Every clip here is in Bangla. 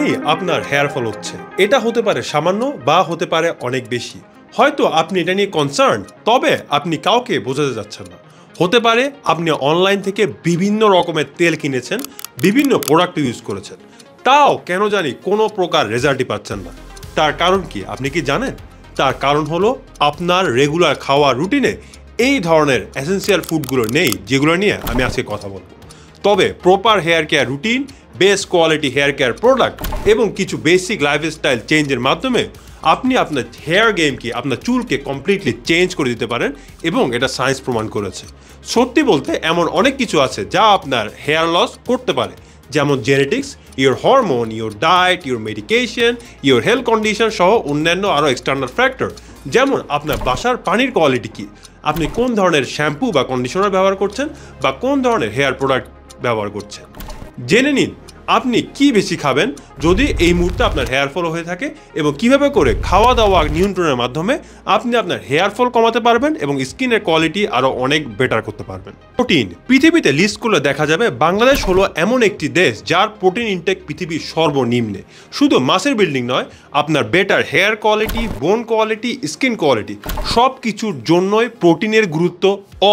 মানেই আপনার হেয়ার ফল হচ্ছে। এটা হতে পারে সামান্য বা হতে পারে অনেক বেশি। হয়তো আপনি এটা নিয়ে কনসার্ন, তবে আপনি কাউকে বোঝাতে যাচ্ছেন না। হতে পারে আপনি অনলাইন থেকে বিভিন্ন রকমের তেল কিনেছেন, বিভিন্ন প্রোডাক্ট ইউজ করেছেন, তাও কেন জানি কোনো প্রকার রেজাল্টই পাচ্ছেন না। তার কারণ কি আপনি কি জানেন? তার কারণ হলো আপনার রেগুলার খাওয়ার রুটিনে এই ধরনের এসেনশিয়াল ফুডগুলো নেই, যেগুলো নিয়ে আমি আজকে কথা বলবো। তবে proper hair care routine, best quality hair care product এবং কিছু বেসিক লাইফস্টাইল চেঞ্জের মাধ্যমে আপনি আপনার হেয়ার গেমকে, আপনার চুলকে কমপ্লিটলি চেঞ্জ করে দিতে পারেন এবং এটা সায়েন্স প্রমাণ করেছে। সত্যি বলতে এমন অনেক কিছু আছে যা আপনার হেয়ার লস করতে পারে, যেমন genetics, your hormone, your diet, your medication, your health condition সহ অন্যান্য আরও এক্সটার্নাল ফ্যাক্টর। যেমন আপনার বাসার পানির কোয়ালিটি কী, আপনি কোন ধরনের শ্যাম্পু বা কন্ডিশনার ব্যবহার করছেন বা কোন ধরনের হেয়ার প্রোডাক্ট ব্যবহার করছেন। জেনে নিন আপনি কি বেশি খাবেন যদি এই মুহূর্তে আপনার হেয়ার ফল হয়ে থাকে, এবং কিভাবে করে খাওয়া দাওয়া নিয়ন্ত্রণের মাধ্যমে আপনি আপনার হেয়ার ফল কমাতে পারবেন এবং স্কিনের কোয়ালিটি আরও অনেক বেটার করতে পারবেন। প্রোটিন পৃথিবীতে লিস্ট করলে দেখা যাবে বাংলাদেশ হলো এমন একটি দেশ যার প্রোটিন ইনটেক পৃথিবীর সর্বনিম্নে। শুধু মাসেল বিল্ডিং নয়, আপনার বেটার হেয়ার কোয়ালিটি, বোন কোয়ালিটি, স্কিন কোয়ালিটি সব কিছুর জন্যই প্রোটিনের গুরুত্ব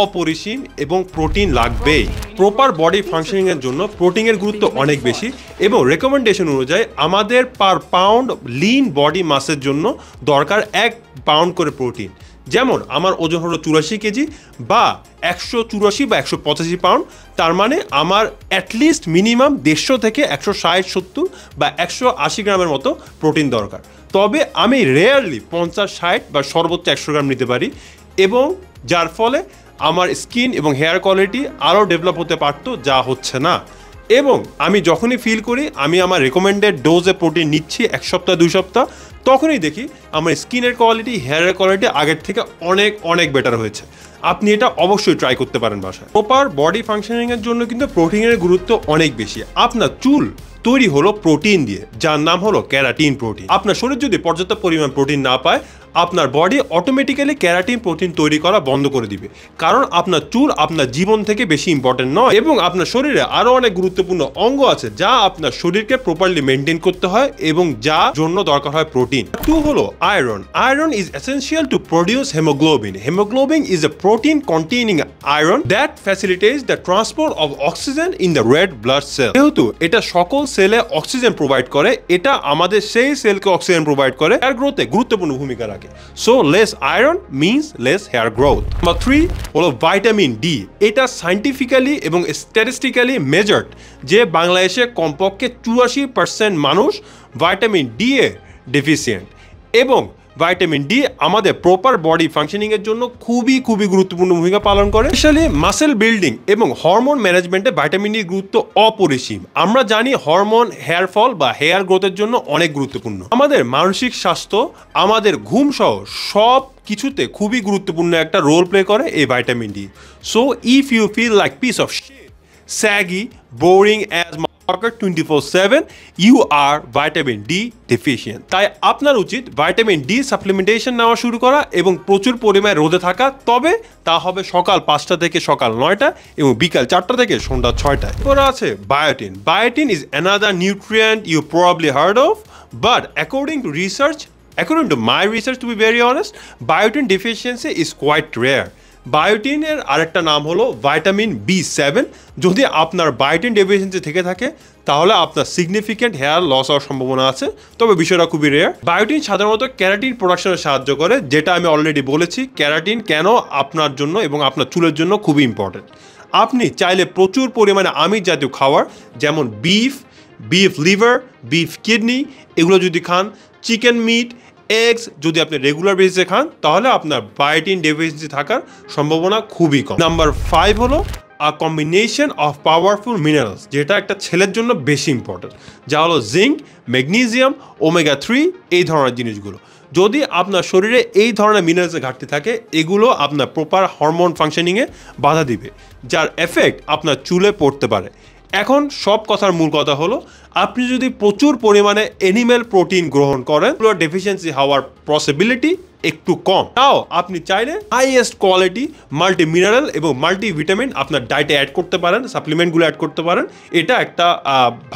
অপরিসীম এবং প্রোটিন লাগবেই। প্রপার বডি ফাংশনিংয়ের জন্য প্রোটিনের গুরুত্ব অনেক বেশি এবং রেকমেন্ডেশন অনুযায়ী আমাদের পার পাউন্ড লিন বডি মাসের জন্য দরকার 1 পাউন্ড করে প্রোটিন। যেমন আমার ওজন হলো 84 কেজি বা 184 বা 185 পাউন্ড, তার মানে আমার অ্যাটলিস্ট মিনিমাম 150 থেকে 160-70 বা 180 গ্রামের মতো প্রোটিন দরকার। তবে আমি রেয়ারলি 50-60 বা সর্বোচ্চ 100 গ্রাম নিতে পারি, এবং যার ফলে আমার স্কিন এবং হেয়ার কোয়ালিটি আরও ডেভেলপ হতে পারতো, যা হচ্ছে না। এবং আমি যখনই ফিল করি আমি আমার রেকমেন্ডেড ডোজে প্রোটিন নিচ্ছি 1 সপ্তাহ 2 সপ্তাহ, তখনই দেখি আমার স্কিনের কোয়ালিটি, হেয়ারের কোয়ালিটি আগের থেকে অনেক অনেক বেটার হয়েছে। আপনি এটা অবশ্যই ট্রাই করতে পারেন বাসায়। প্রপার বডি ফাংশনিংয়ের জন্য কিন্তু প্রোটিনের গুরুত্ব অনেক বেশি। আপনার চুল তৈরি হলো প্রোটিন দিয়ে, যার নাম হলো ক্যারাটিন প্রোটিন। আপনার শরীর যদি পর্যাপ্ত পরিমাণ প্রোটিন না পায়, আপনার বডি অটোমেটিক্যালি ক্যারাটিন প্রোটিন তৈরি করা বন্ধ করে দিবে, কারণ আপনার চুল আপনার জীবন থেকে বেশি ইম্পর্টেন্ট নয়। এবং আপনার শরীরে আরও অনেক গুরুত্বপূর্ণ অঙ্গ আছে যা আপনার শরীরকে প্রপারলি মেনটেন করতে হয় এবং যার জন্য দরকার হয় প্রোটিন। 2 হলো iron. Iron is essential to produce haemoglobin. Haemoglobin is a protein containing iron that facilitates the transport of oxygen in the red blood cell. যেহেতু এটা সকল সেলে অক্সিজেন প্রোভাইড করে, এটা আমাদের সেই সেলকে অক্সিজেন প্রোভাইড করে, হেয়ার গ্রোথে গুরুত্বপূর্ণ ভূমিকা রাখে। So less iron means less hair growth. Number 3 হলো ভিটামিন ডি। এটা সায়েন্টিফিক্যালি এবং স্ট্যাটিস্টিক্যালি মেজার্ড যে বাংলাদেশে কমপক্ষে 84% মানুষ ভিটামিন ডি এ ডেফিসিয়েন্ট, এবং ভিটামিন ডি আমাদের প্রপার বডি ফাংশনিংয়ের জন্য খুবই খুবই গুরুত্বপূর্ণ ভূমিকা পালন করে। স্পেশালি মাসেল বিল্ডিং এবং হরমোন ম্যানেজমেন্টে ভিটামিন ডির গুরুত্ব অপরিসীম। আমরা জানি হরমোন হেয়ার ফল বা হেয়ার গ্রোথের জন্য অনেক গুরুত্বপূর্ণ। আমাদের মানসিক স্বাস্থ্য, আমাদের ঘুম সহ সব কিছুতে খুবই গুরুত্বপূর্ণ একটা রোল প্লে করে এই vitamin D. So if you feel like piece of shit, saggy, boring as 24/7, you are vitamin D deficient. তাই আপনার উচিত ভিটামিন ডি সাপ্লিমেন্টেশন নেওয়া শুরু করা এবং প্রচুর পরিমাণে রোদে থাকা। তবে তা হবে সকাল 5টা থেকে সকাল 9টা এবং বিকাল 4টা থেকে সন্ধ্যা 6টায়। এরপর আছে biotin. Biotin is another nutrient you probably heard of, but according to my research, to be very honest, biotin deficiency is quite rare. বায়োটিনের আরেকটা নাম হলো ভিটামিন B7। যদি আপনার বায়োটিন ডেফিসিয়েন্সি থেকে থাকে তাহলে আপনার সিগনিফিক্যান্ট হেয়ার লস হওয়ার সম্ভাবনা আছে, তবে বিষয়টা খুবই রেয়ার। বায়োটিন সাধারণত ক্যারাটিন প্রোডাকশনে সাহায্য করে, যেটা আমি অলরেডি বলেছি ক্যারাটিন কেন আপনার জন্য এবং আপনার চুলের জন্য খুবই ইম্পর্টেন্ট। আপনি চাইলে প্রচুর পরিমাণে আমিষ জাতীয় খাবার, যেমন বিফ লিভার, বিফ কিডনি, এগুলো যদি খান, চিকেন মিট, এগস যদি আপনি রেগুলার বেসিসে খান, তাহলে আপনার বায়োটিন ডেফিসিয়েন্সি থাকার সম্ভাবনা খুবই কম। নাম্বার 5 হলো আ কম্বিনেশন অফ পাওয়ারফুল মিনারেলস, যেটা একটা ছেলের জন্য বেশি ইম্পর্টেন্ট, যা হলো জিঙ্ক, ম্যাগনেসিয়াম, ওমেগা 3, এই ধরনের জিনিসগুলো। যদি আপনার শরীরে এই ধরনের মিনারেলসের ঘাটতি থাকে, এগুলো আপনার প্রপার হরমোন ফাংশনিংয়ে বাধা দিবে, যার এফেক্ট আপনার চুলে পড়তে পারে। এখন সব কথার মূল কথা হলো, আপনি যদি প্রচুর পরিমাণে অ্যানিম্যাল প্রোটিন গ্রহণ করেন, ডেফিসিয়েন্সি হওয়ার পসিবিলিটি একটু কম। তাও আপনি চাইলে হাইয়েস্ট কোয়ালিটি মাল্টি মিনারেল এবং মাল্টি ভিটামিন আপনার ডায়েটে অ্যাড করতে পারেন, সাপ্লিমেন্টগুলো অ্যাড করতে পারেন। এটা একটা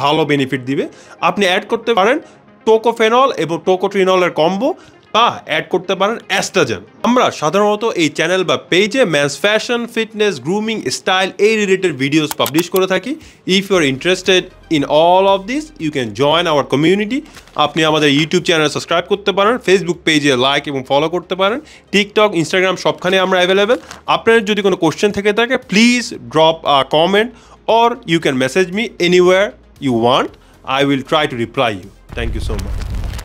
ভালো বেনিফিট দিবে। আপনি অ্যাড করতে পারেন টোকোফেনল এবং টোকোট্রিনলের কম্বো, বা অ্যাড করতে পারেন অ্যাস্ট্রাজেন। আমরা সাধারণত এই চ্যানেল বা পেজে man's fashion, fitness, grooming, style এই রিলেটেড ভিডিওস পাবলিশ করে থাকি। If you are interested in all of this, you can join our community. আপনি আমাদের ইউটিউব চ্যানেল সাবস্ক্রাইব করতে পারেন, ফেসবুক পেজে লাইক এবং ফলো করতে পারেন, টিকটক, ইনস্টাগ্রাম সবখানে আমরা অ্যাভেলেবেল। আপনার যদি কোনো কোশ্চেন থেকে থাকে, please drop a comment or you can message me anywhere you want. I will try to reply you. Thank you so much.